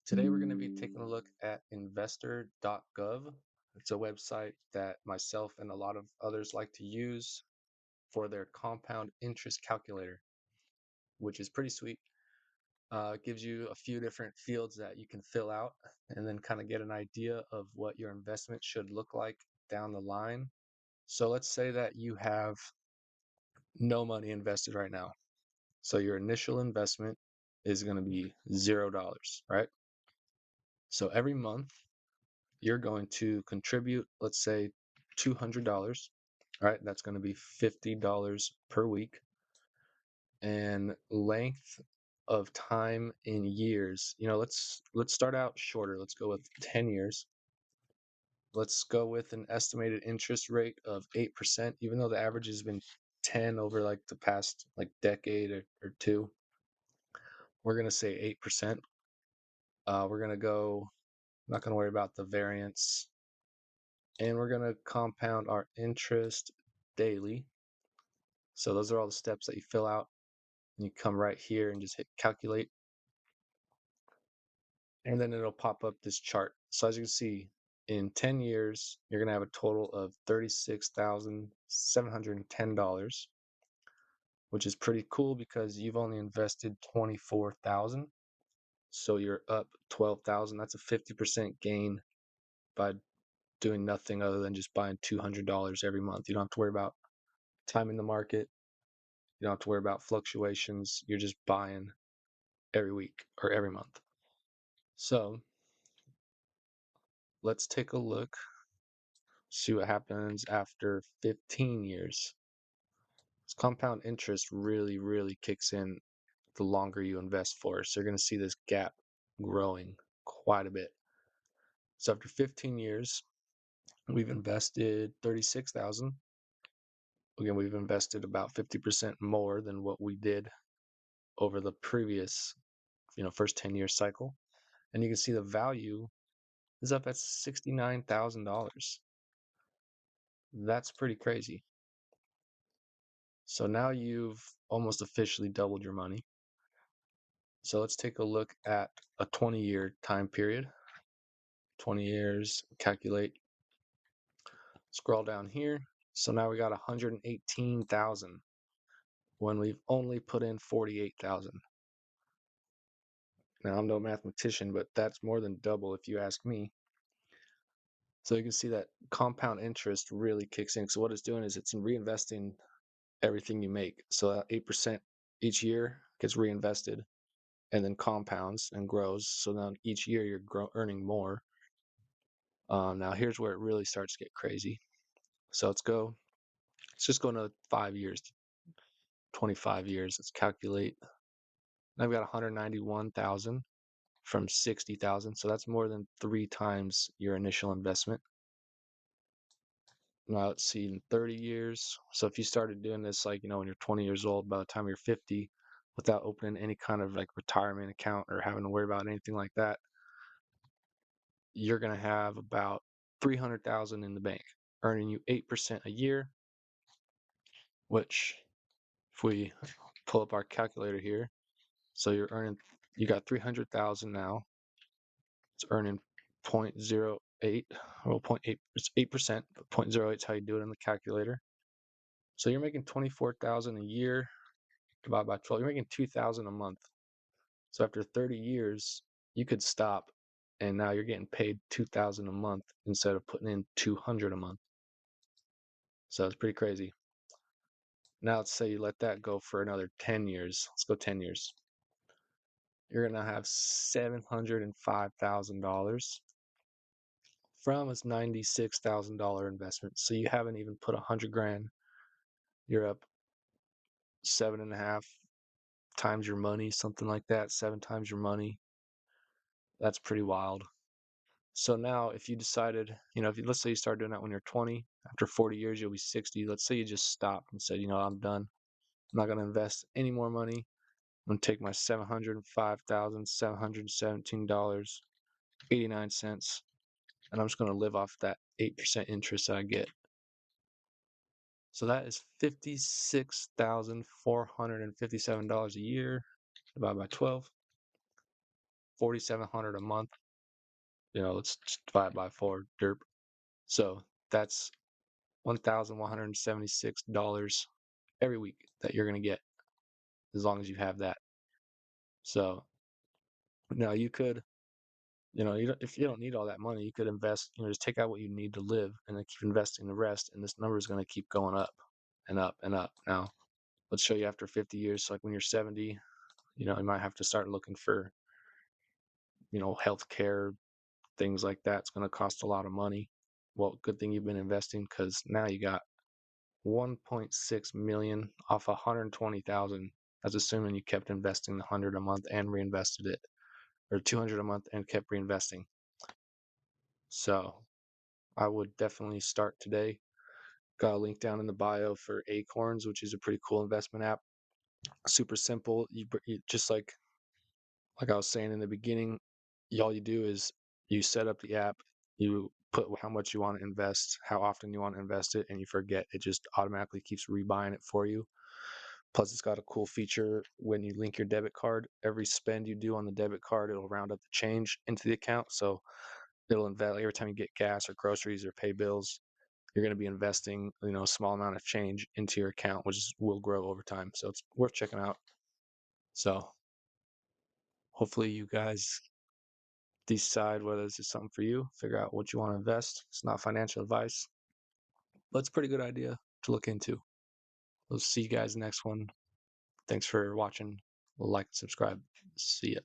Today, we're going to be taking a look at investor.gov. It's a website that myself and a lot of others like to use for their compound interest calculator, which is pretty sweet. It gives you a few different fields that you can fill out and then kind of get an idea of what your investment should look like down the line. So let's say that you have no money invested right now. So your initial investment is going to be $0, right? So every month, you're going to contribute, let's say $200. All right, that's going to be $50 per week. And length of time in years, let's start out shorter. Let's go with 10 years. Let's go with an estimated interest rate of 8%, even though the average has been 10 over like the past like decade or two. We're going to say 8%. We're going to go, not going to worry about the variance, and we're going to compound our interest daily. So those are all the steps that you fill out. And you come right here and just hit calculate. And then it'll pop up this chart. So as you can see, in 10 years, you're going to have a total of $36,710, which is pretty cool because you've only invested 24,000. So you're up 12,000. That's a 50% gain by doing nothing other than just buying $200 every month. You don't have to worry about timing the market. You don't have to worry about fluctuations. You're just buying every week or every month. So let's take a look, see what happens after 15 years. This compound interest really, really kicks in the longer you invest for. So you're going to see this gap growing quite a bit. So after 15 years, we've invested 36,000. Again, we've invested about 50% more than what we did over the previous, first 10-year cycle. And you can see the value is up at $69,000. That's pretty crazy. So now you've almost officially doubled your money. So let's take a look at a 20-year time period. 20 years, calculate, scroll down here. So now we got 118,000 when we've only put in 48,000. Now I'm no mathematician, but that's more than double if you ask me. So you can see that compound interest really kicks in. So what it's doing is it's reinvesting everything you make. So that 8% each year gets reinvested and then compounds and grows. So now each year you're earning more. Now here's where it really starts to get crazy. So let's just go into 5 years, 25 years. Let's calculate. I've got 191,000 from 60,000. So that's more than 3 times your initial investment. Now let's see, in 30 years. So if you started doing this like, when you're 20 years old, by the time you're 50, without opening any kind of like retirement account or having to worry about anything like that, you're going to have about 300,000 in the bank, earning you 8% a year, which if we pull up our calculator here, so you got 300,000 now. It's earning 0.08, well, 0.8, it's 8%, but 0.08 is how you do it in the calculator. So you're making 24,000 a year divided by 12. You're making 2,000 a month. So after 30 years, you could stop, and now you're getting paid 2,000 a month instead of putting in 200 a month. So it's pretty crazy. Now let's say you let that go for another 10 years. Let's go 10 years. You're going to have $705,000 from a $96,000 investment. So you haven't even put 100 grand. You're up 7.5 times your money, something like that, 7 times your money. That's pretty wild. So now if you decided, let's say you start doing that when you're 20, after 40 years, you'll be 60. Let's say you just stopped and said, I'm done. I'm not going to invest any more money. I'm going to take my $705,717.89, and I'm just going to live off that 8% interest that I get. So that is $56,457 a year divided by 12. $4,700 a month. Let's just divide by 4, derp. So that's $1,176 every week that you're gonna get as long as you have that. So now you could, if you don't need all that money, you could invest. Just take out what you need to live, and then keep investing the rest, and this number is gonna keep going up and up and up. Now, let's show you after 50 years. So like when you're 70, you might have to start looking for, healthcare, things like that. It's going to cost a lot of money. Well, good thing you've been investing, because now you got 1.6 million off 120,000. That's assuming you kept investing the 100 a month and reinvested it, or 200 a month and kept reinvesting. So I would definitely start today. Got a link down in the bio for Acorns, which is a pretty cool investment app. Super simple. You just like I was saying in the beginning, all you do is you set up the app, you put how much you want to invest, how often you want to invest it, and you forget. It just automatically keeps rebuying it for you. Plus, it's got a cool feature when you link your debit card. Every spend you do on the debit card, it'll round up the change into the account. So it'll invest every time you get gas or groceries or pay bills. You're going to be investing, a small amount of change into your account, which will grow over time. So it's worth checking out. So hopefully you guys decide whether this is something for you, figure out what you want to invest. It's not financial advice, but it's a pretty good idea to look into. We'll see you guys next one. Thanks for watching. Like, subscribe. See ya.